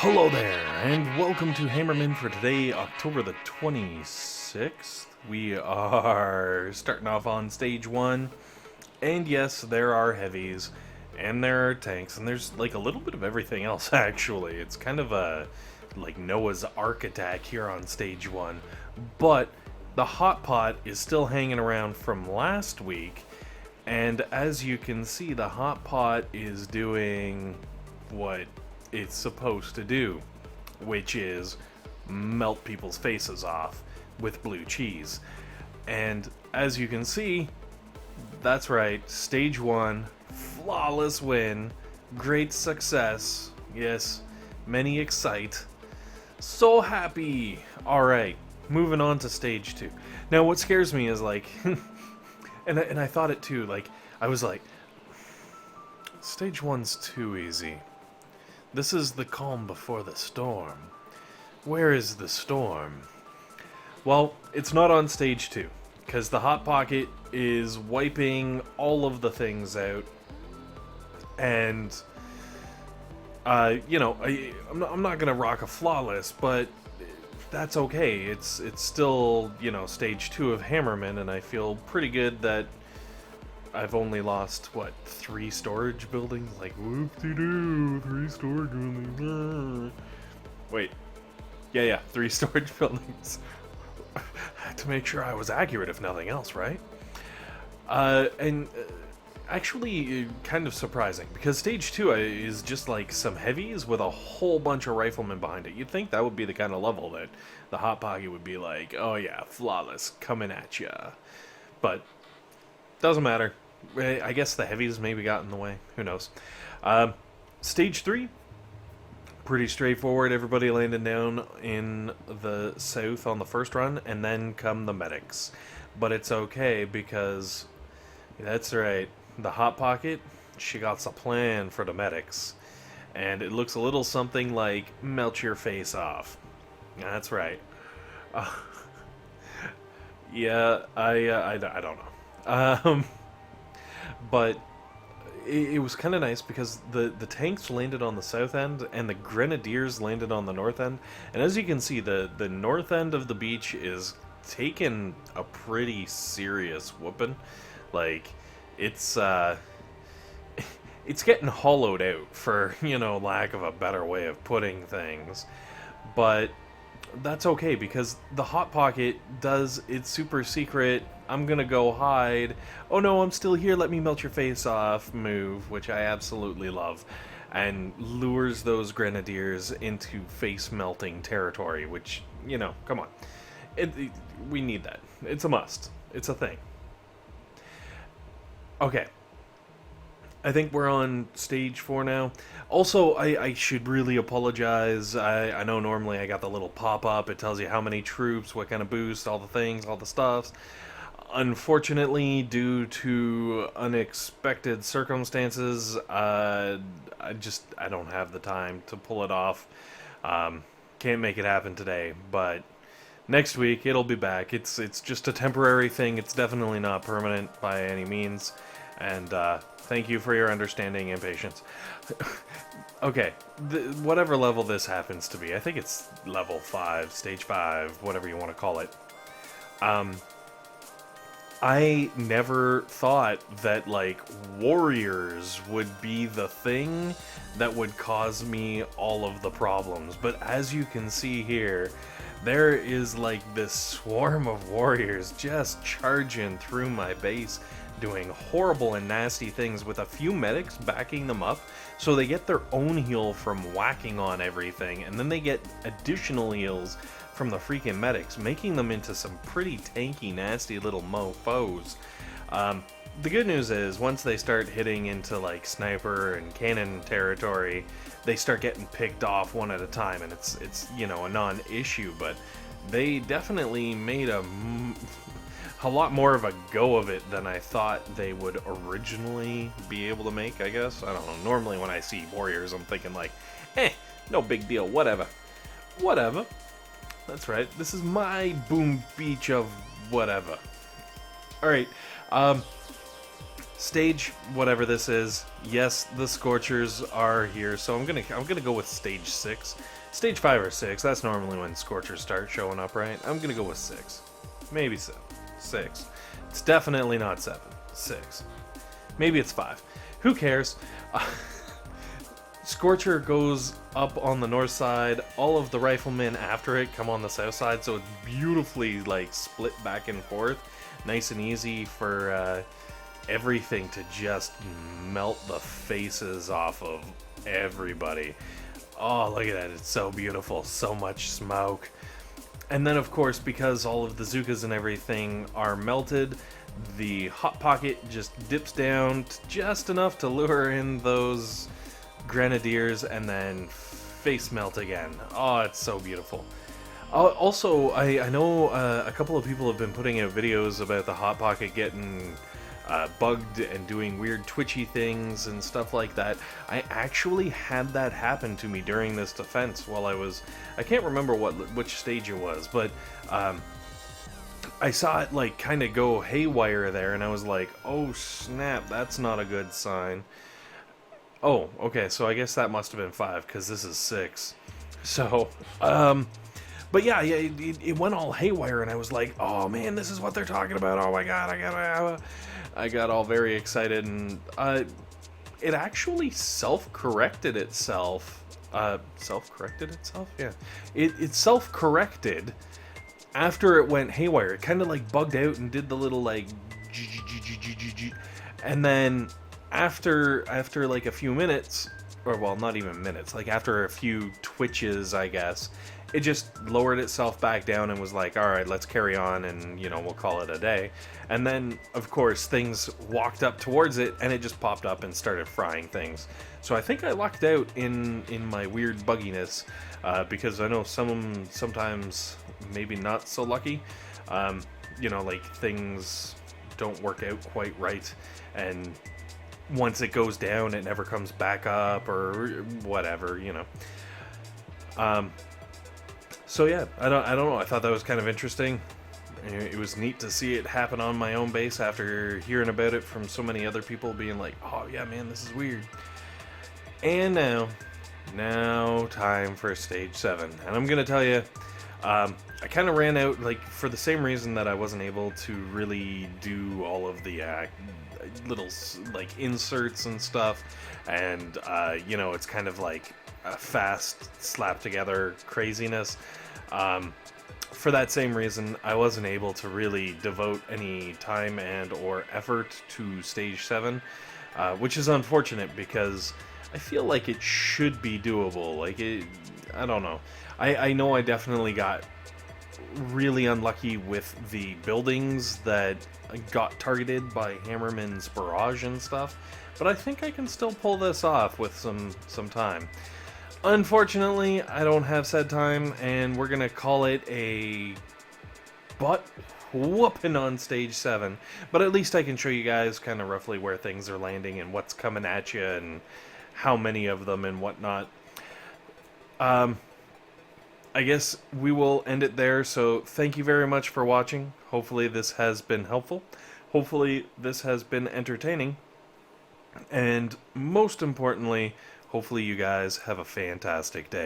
Hello there, and welcome to Hammerman for today, October the 26th. We are starting off on stage 1, and yes, there are heavies, and there are tanks, and there's like a little bit of everything else actually. It's kind of a like Noah's Ark attack here on stage 1, but the hot pot is still hanging around from last week, and as you can see, the hot pot is doing what it's supposed to do, which is melt people's faces off with blue cheese. And as you can see, that's right, stage 1, flawless win, great success, yes, many excite, so happy. Alright, moving on to stage 2. Now what scares me is like, and I thought it too, like, I was like, stage 1's too easy. This is the calm before the storm. Where is the storm? Well, it's not on stage 2, because the Hot Pocket is wiping all of the things out, and, you know, I'm not gonna rock a flawless, but that's okay. It's still, you know, stage 2 of Hammerman, and I feel pretty good that I've only lost, what, 3 storage buildings? Like, whoop-de-doo, 3 storage buildings. Wait. Yeah, 3 storage buildings. Had to make sure I was accurate, if nothing else, right? Actually, kind of surprising, because stage 2 is just like some heavies with a whole bunch of riflemen behind it. You'd think that would be the kind of level that the Hot Pocket would be like, oh yeah, flawless, coming at ya. But doesn't matter. I guess the heavies maybe got in the way. Who knows? Stage 3, pretty straightforward. Everybody landed down in the south on the first run, and then come the medics. But it's okay, because that's right, the Hot Pocket, she got a plan for the medics. And it looks a little something like melt your face off. That's right. Yeah, I don't know. But it was kind of nice because the tanks landed on the south end and the grenadiers landed on the north end. And as you can see, the north end of the beach is taking a pretty serious whooping. Like, it's getting hollowed out, for, you know, lack of a better way of putting things. But that's okay, because the Hot Pocket does its super secret, I'm gonna go hide, oh no, I'm still here, let me melt your face off move, which I absolutely love, and lures those grenadiers into face melting territory, which, you know, come on. We need that. It's a must. It's a thing. Okay. I think we're on stage 4 now. Also, I should really apologize. I know normally I got the little pop-up. It tells you how many troops, what kind of boost, all the things, all the stuffs. Unfortunately, due to unexpected circumstances, I don't have the time to pull it off. Can't make it happen today, but next week it'll be back. It's just a temporary thing. It's definitely not permanent by any means. And thank you for your understanding and patience. Okay, whatever level this happens to be, I think it's level 5, stage 5, whatever you want to call it. I never thought that, like, warriors would be the thing that would cause me all of the problems. But as you can see here, there is, like, this swarm of warriors just charging through my base, doing horrible and nasty things with a few medics backing them up, so they get their own heal from whacking on everything, and then they get additional heals from the freaking medics, making them into some pretty tanky, nasty little mofos. The good news is, once they start hitting into like sniper and cannon territory, they start getting picked off one at a time, and it's you know, a non-issue, but they definitely made a lot more of a go of it than I thought they would originally be able to make, I guess. I don't know, normally when I see warriors, I'm thinking like, no big deal, whatever. Whatever. That's right, this is my boom beach of whatever. Alright, Stage whatever this is, yes, the Scorchers are here, so I'm gonna go with stage 6. Stage 5 or 6, that's normally when Scorchers start showing up, right? I'm gonna go with 6. Maybe 7. 6. It's definitely not 7. 6. Maybe it's 5. Who cares? Scorcher goes up on the north side. All of the Riflemen after it come on the south side, so it's beautifully like split back and forth. Nice and easy for everything to just melt the faces off of everybody. Oh, look at that. It's so beautiful. So much smoke. And then, of course, because all of the Zookas and everything are melted, the Hot Pocket just dips down just enough to lure in those Grenadiers and then face melt again. Oh, it's so beautiful. Also, I know a couple of people have been putting out videos about the Hot Pocket getting bugged and doing weird twitchy things and stuff like that. I actually had that happen to me during this defense while I can't remember which stage it was, but I saw it like kind of go haywire there, and I was like, oh snap, that's not a good sign. Oh, okay, so I guess that must have been 5, because this is 6. So, but yeah, it went all haywire, and I was like, oh man, this is what they're talking about. Oh my god, I got all very excited, and it actually self-corrected itself. Self-corrected itself? Yeah. It self-corrected after it went haywire. It kind of like bugged out and did the little like and then after like a few minutes, or well, not even minutes, like after a few twitches, I guess, it just lowered itself back down and was like, alright, let's carry on and, you know, we'll call it a day. And then, of course, things walked up towards it and it just popped up and started frying things. So I think I lucked out in my weird bugginess, because I know sometimes maybe not so lucky. You know, like things don't work out quite right, and once it goes down, it never comes back up or whatever, you know. So yeah, I don't know. I thought that was kind of interesting. It was neat to see it happen on my own base after hearing about it from so many other people being like, oh yeah, man, this is weird. And now time for stage 7. And I'm gonna tell you, I kind of ran out, like, for the same reason that I wasn't able to really do all of the little like inserts and stuff, and you know, it's kind of like a fast slap together craziness. For that same reason, I wasn't able to really devote any time and or effort to stage 7, which is unfortunate because I feel like it should be doable. Like, I don't know. I know I definitely got really unlucky with the buildings that got targeted by Hammerman's Barrage and stuff, but I think I can still pull this off with some time. Unfortunately, I don't have said time, and we're gonna call it a butt whooping on stage 7, but at least I can show you guys kind of roughly where things are landing and what's coming at you and how many of them and whatnot. I guess we will end it there, so thank you very much for watching. Hopefully this has been helpful. Hopefully this has been entertaining. And most importantly, hopefully you guys have a fantastic day.